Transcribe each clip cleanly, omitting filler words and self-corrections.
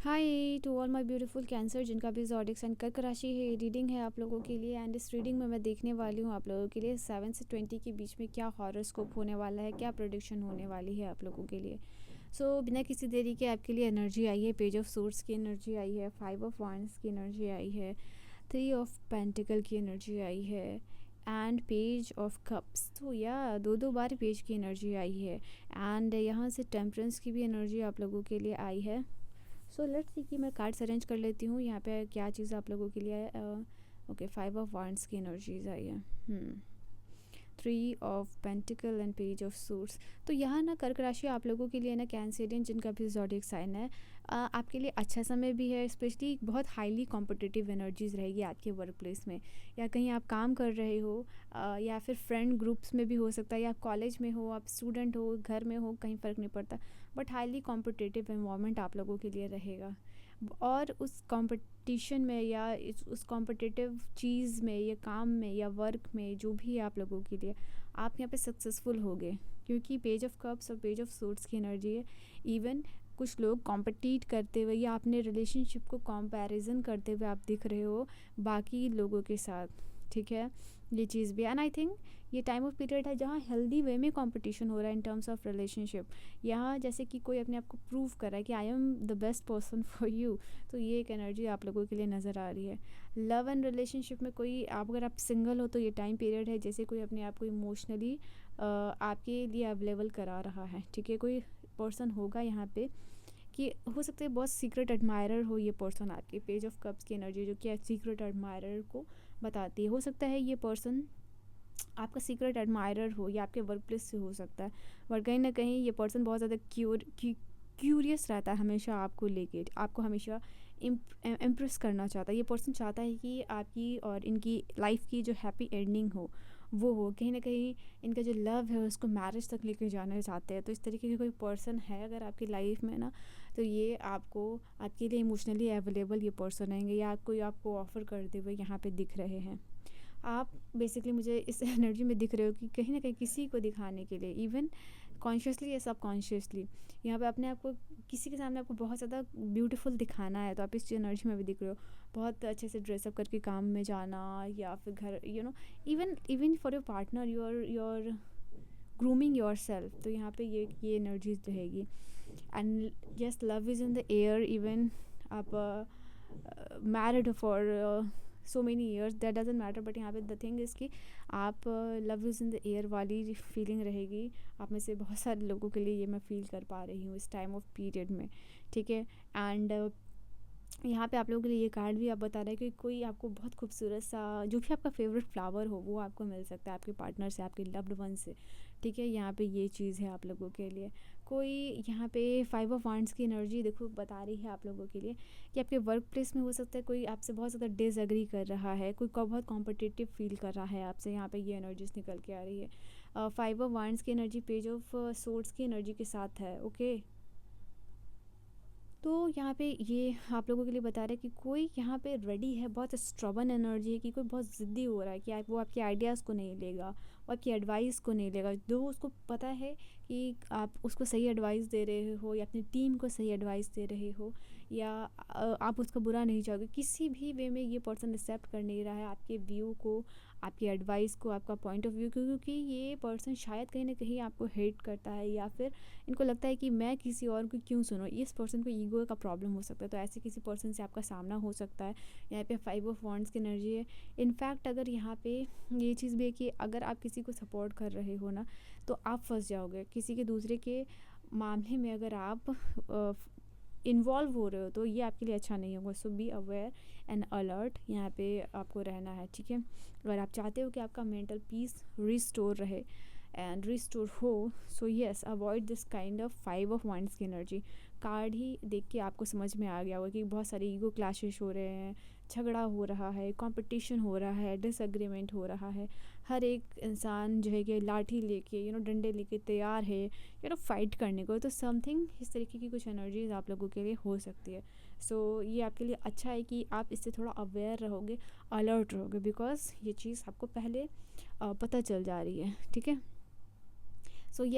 Hi to all my beautiful Cancer जिनका भी zodiac sign कर्क राशि है। रीडिंग है आप लोगों के लिए एंड इस रीडिंग में मैं देखने वाली हूँ आप लोगों के लिए 7 से 20 के बीच में क्या हॉरोस्कोप होने वाला है, क्या प्रोडिक्शन होने वाली है आप लोगों के लिए। बिना किसी देरी के आपके लिए एनर्जी आई है। पेज ऑफ सोर्स की एनर्जी आई है, 5 ऑफ वांड्स की एनर्जी आई है, 3 ऑफ पेंटिकल की एनर्जी आई है एंड पेज ऑफ कप्स। तो या दो दो बार पेज की एनर्जी आई है एंड यहाँ से टेम्परेंस की भी एनर्जी आप लोगों के लिए आई है। लेट्स सी कि मैं कार्ड्स अरेंज कर लेती हूँ यहाँ पे क्या चीज़ आप लोगों के लिए। ओके, 5 ऑफ वांड्स की एनर्जीज आई है, 3 of pentacle and page of suits. तो यहाँ ना कर्क राशि आप लोगों के लिए ना कैंसेरियन जिनका भी ज़ोडिक साइन है, आपके लिए अच्छा समय भी है। स्पेशली बहुत हाईली कॉम्पिटिटिव एनर्जीज रहेगी आपके वर्क प्लेस में, या कहीं आप काम कर रहे हो, या फिर फ्रेंड ग्रुप्स में भी हो सकता है, या आप कॉलेज में हो, आप स्टूडेंट हो, घर में हो, कहीं फ़र्क नहीं पड़ता। बट हाईली कॉम्पिटिटिव एनवायरनमेंट आप लोगों के लिए रहेगा और उस कंपटीशन में या उस कॉम्पिटिटिव चीज़ में या काम में या वर्क में जो भी है आप लोगों के लिए, आप यहाँ पे सक्सेसफुल होगे क्योंकि पेज ऑफ कप्स और पेज ऑफ सूट्स की एनर्जी है। इवन कुछ लोग कॉम्पिटिट करते हुए या अपने रिलेशनशिप को कंपैरिजन करते हुए आप दिख रहे हो बाकी लोगों के साथ, ठीक है। ये चीज़ भी एंड आई थिंक ये टाइम ऑफ पीरियड है जहाँ हेल्दी वे में कंपटीशन हो रहा है इन टर्म्स ऑफ रिलेशनशिप। यहाँ जैसे कि कोई अपने आप को प्रूव कर रहा है कि I am the best person for you. तो ये एक एनर्जी आप लोगों के लिए नज़र आ रही है। लव एंड रिलेशनशिप में कोई आप अगर आप सिंगल हो तो ये टाइम पीरियड है जैसे कोई अपने आप को इमोशनली आपके लिए अवेलेबल करा रहा है, ठीक है। कोई पर्सन होगा यहाँ पे कि हो सकता है बहुत सीक्रेट एडमायरर हो ये पर्सन आपके। पेज ऑफ कप्स की एनर्जी जो कि सीक्रेट एडमायरर को बताती है। हो सकता है ये पर्सन आपका सीक्रेट एडमायरर हो या आपके वर्क प्लेस से हो सकता है, बट कहीं ना कहीं ये पर्सन बहुत ज़्यादा क्यूरियस रहता है हमेशा आपको लेके, आपको हमेशा इम्प्रेस करना चाहता है। ये पर्सन चाहता है कि आपकी और इनकी लाइफ की जो हैप्पी एंडिंग हो वो हो, कहीं ना कहीं इनका जो लव है उसको मैरिज तक लेके जाना चाहते हैं। तो इस तरीके की कोई पर्सन है अगर आपकी लाइफ में ना, तो ये आपको आपके लिए इमोशनली अवेलेबल ये पर्सन आएंगे या कोई आपको ऑफ़र करते हुए यहाँ पे दिख रहे हैं। आप बेसिकली मुझे इस एनर्जी में दिख रहे हो कि कहीं ना कहीं किसी को दिखाने के लिए, इवन कॉन्शियसली या सब कॉन्शियसली, यहाँ पे अपने आप को किसी के सामने आपको बहुत ज़्यादा ब्यूटीफुल दिखाना है। तो आप इस एनर्जी में भी दिख रहे हो बहुत अच्छे से ड्रेसअप करके काम में जाना, या फिर घर even even for your partner your grooming yourself. तो यहाँ पे ये एनर्जीज रहेगी and yes love is in the air. Even आप married for so many years that doesn't matter, but यहाँ पे द थिंग इज़ कि आप love is in the air वाली फीलिंग रहेगी आप में से बहुत सारे लोगों के लिए। ये मैं फील कर पा रही हूँ इस टाइम ऑफ पीरियड में, ठीक है। एंड यहाँ पे आप लोगों के लिए ये कार्ड भी आप बता रहे हैं कि कोई आपको बहुत खूबसूरत सा जो भी आपका फेवरेट फ्लावर हो वो आपको मिल सकता है आपके पार्टनर से, आपके लव्ड वन से, ठीक है। यहाँ पे ये चीज़ है आप लोगों के लिए। कोई यहाँ पे 5 ऑफ वांड्स की एनर्जी देखो बता रही है आप लोगों के लिए कि आपके वर्क प्लेस में हो सकता है कोई आपसे बहुत ज़्यादा डिसएग्री कर रहा है, कोई बहुत कॉम्पिटिटिव फील कर रहा है आपसे। यहाँ पे ये एनर्जीज निकल के आ रही है। 5 ऑफ वांड्स की एनर्जी पेज ऑफ सोर्ड्स की एनर्जी के साथ है, ओके। तो यहाँ पे ये आप लोगों के लिए बता रहे हैं कि कोई यहाँ पे रेडी है, बहुत स्ट्रबन एनर्जी है कि कोई बहुत ज़िद्दी हो रहा है कि वो आपके आइडियाज़ को नहीं लेगा, वो आपकी एडवाइस को नहीं लेगा। जो उसको पता है कि आप उसको सही एडवाइस दे रहे हो या अपनी टीम को सही एडवाइस दे रहे हो, या आप उसका बुरा नहीं चाहोगे, किसी भी वे में ये पर्सन एक्सेप्ट कर नहीं रहा है आपके व्यू को, आपकी एडवाइस को, आपका पॉइंट ऑफ व्यू, क्योंकि ये पर्सन शायद कहीं ना कहीं आपको हेट करता है या फिर इनको लगता है कि मैं किसी और को क्यों सुनूं। इस पर्सन को ईगो का प्रॉब्लम हो सकता है, तो ऐसे किसी पर्सन से आपका सामना हो सकता है। यहाँ पे 5 ऑफ वांड्स की एनर्जी है। इनफैक्ट अगर यहाँ पे ये चीज़ भी है कि अगर आप किसी को सपोर्ट कर रहे हो ना तो आप फंस जाओगे किसी के दूसरे के मामले में। अगर आप इन्वॉल्व हो रहे हो तो ये आपके लिए अच्छा नहीं होगा। सो बी अवेयर एंड अलर्ट यहाँ पे आपको रहना है, ठीक है। अगर आप चाहते हो कि आपका मेंटल पीस रिस्टोर रहे एंड रिस्टोर हो, so yes avoid this kind of 5 of wands की एनर्जी। कार्ड ही देख के आपको समझ में आ गया होगा कि बहुत सारे ईगो क्लैशेस हो रहे हैं, झगड़ा हो रहा है, कंपटीशन हो रहा है, डिसएग्रीमेंट हो रहा है। हर एक इंसान जो है कि लाठी लेके डंडे लेके तैयार है फाइट करने को। तो समथिंग इस तरीके की कुछ एनर्जीज आप लोगों के लिए हो सकती है। ये आपके लिए अच्छा है कि आप इससे थोड़ा अवेयर रहोगे, अलर्ट रहोगे, बिकॉज ये चीज़ आपको पहले पता चल जा रही है, ठीक है।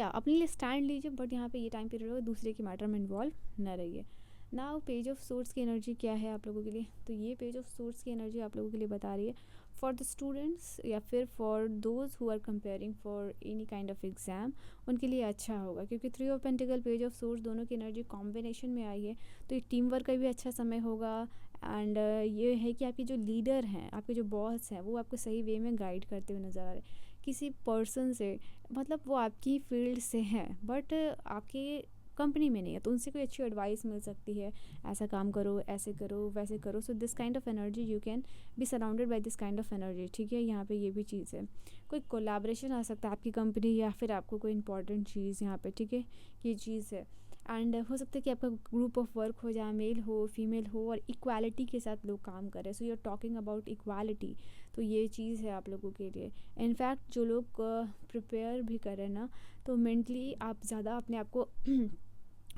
अपने लिए स्टैंड लीजिए, बट यहाँ पे ये टाइम पीरियड होगा दूसरे के मैटर में इन्वॉल्व न रहिए। नाउ पेज ऑफ सोर्स की एनर्जी क्या है आप लोगों के लिए, तो ये पेज ऑफ सोर्स की एनर्जी आप लोगों के लिए बता रही है फॉर द स्टूडेंट्स या फिर for those who are comparing for any kind of exam, उनके लिए अच्छा होगा क्योंकि three of pentacles page of swords दोनों की एनर्जी कॉम्बिनेशन में आई है। तो ये टीम वर्क का भी अच्छा समय होगा। एंड ये है कि आपके जो लीडर हैं, आपके जो बॉस हैं, वो आपको सही वे में गाइड करते हुए नज़र आ रहे हैं। किसी पर्सन से, मतलब वो आपकी फील्ड से हैं बट आपके कंपनी में नहीं है, तो उनसे कोई अच्छी एडवाइस मिल सकती है, ऐसा काम करो, ऐसे करो, वैसे करो। So this kind of energy you can be surrounded by this kind of energy. ठीक है, यहाँ पे ये भी चीज़ है, कोई कोलैबोरेशन आ सकता है आपकी कंपनी या फिर आपको कोई इंपॉर्टेंट चीज़ यहाँ पे। ठीक है, ये चीज़ है। एंड हो सकता है कि आपका ग्रुप ऑफ वर्क हो, जहाँ मेल हो, फीमेल हो और इक्वालिटी के साथ लोग काम कर रहे हैं। So you are talking about equality, तो ये चीज़ है आप लोगों के लिए। इनफैक्ट जो लोग प्रिपेयर भी करें ना, तो मेंटली आप ज़्यादा अपने आप को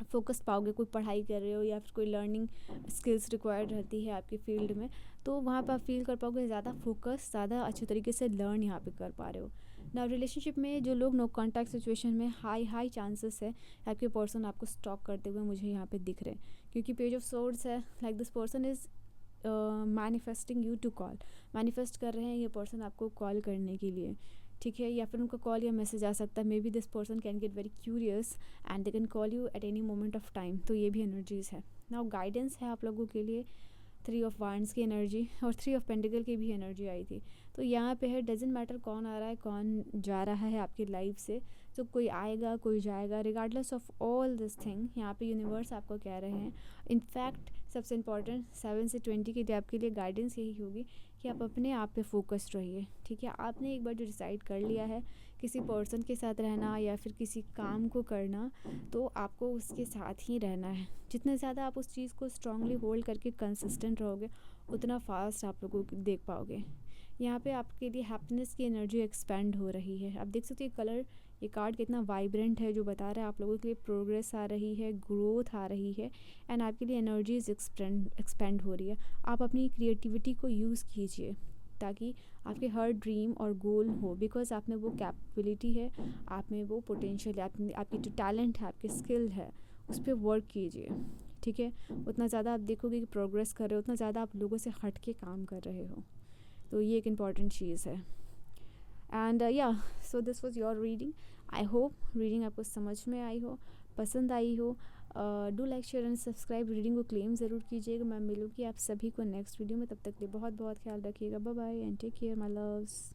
फोकस पाओगे। कोई पढ़ाई कर रहे हो या फिर कोई लर्निंग स्किल्स रिक्वायर्ड रहती है आपकी फील्ड में, तो वहाँ पर आप फील कर पाओगे ज़्यादा फोकस, ज़्यादा अच्छे तरीके से लर्न यहाँ पे कर पा रहे हो ना। रिलेशनशिप में जो लोग नो कॉन्टैक्ट सिचुएशन में, हाई चांसेस है आपके पर्सन आपको स्टॉक करते हुए मुझे यहाँ पे दिख रहे हैं, क्योंकि पेज ऑफ सोर्ड्स है, like this person is manifesting you to call, manifest कर रहे हैं ये पर्सन आपको कॉल करने के लिए। ठीक है, या फिर उनका कॉल या मैसेज आ सकता है। May be this person can get very curious and they can call you at any moment of time, तो ये भी एनर्जीज़ है। नाउ गाइडेंस है आप लोगों के लिए, थ्री ऑफ वांड्स की एनर्जी और थ्री ऑफ पेंटिकल की भी एनर्जी आई थी। तो यहाँ पे है, डजेंट मैटर कौन आ रहा है कौन जा रहा है आपकी लाइफ से, तो कोई आएगा कोई जाएगा, regardless of all this thing, यहाँ पे यूनिवर्स आपको कह रहे हैं। इनफैक्ट सबसे इम्पॉर्टेंट 7 से 20 की आपके लिए गाइडेंस यही होगी कि आप अपने आप पे फोकस्ड रहिए। ठीक है, आपने एक बार जो डिसाइड कर लिया है किसी पर्सन के साथ रहना या फिर किसी काम को करना, तो आपको उसके साथ ही रहना है। जितने ज़्यादा आप उस चीज़ को स्ट्रांगली होल्ड करके कंसिस्टेंट रहोगे, उतना फास्ट आप लोगों को देख पाओगे। यहाँ पे आपके लिए हैप्पीनेस की एनर्जी एक्सपेंड हो रही है। आप देख सकते हो कलर, ये कार्ड कितना वाइब्रेंट है, जो बता रहा है आप लोगों के लिए प्रोग्रेस आ रही है, ग्रोथ आ रही है एंड आपके लिए एनर्जीज एक्सपेंड हो रही है। आप अपनी क्रिएटिविटी को यूज़ कीजिए ताकि आपके हर ड्रीम और गोल हो, बिकॉज आप में वो कैपेबिलिटी है, आप में वो पोटेंशियल है, आपकी जो टैलेंट है, आपकी स्किल है, उस पर वर्क कीजिए। ठीक है, उतना ज़्यादा आप देखोगे कि प्रोग्रेस कर रहे हो, उतना ज़्यादा आप लोगों से हट के काम कर रहे हो, तो ये एक इम्पॉर्टेंट चीज़ है। एंड या so this was your reading. I hope reading आपको समझ में आई हो, पसंद आई हो। Do like share and subscribe. Reading को क्लेम ज़रूर कीजिएगा। मैं मिलूँगी आप सभी को नेक्स्ट वीडियो में, तब तक के लिए बहुत बहुत ख्याल रखिएगा। Bye bye and take care my loves.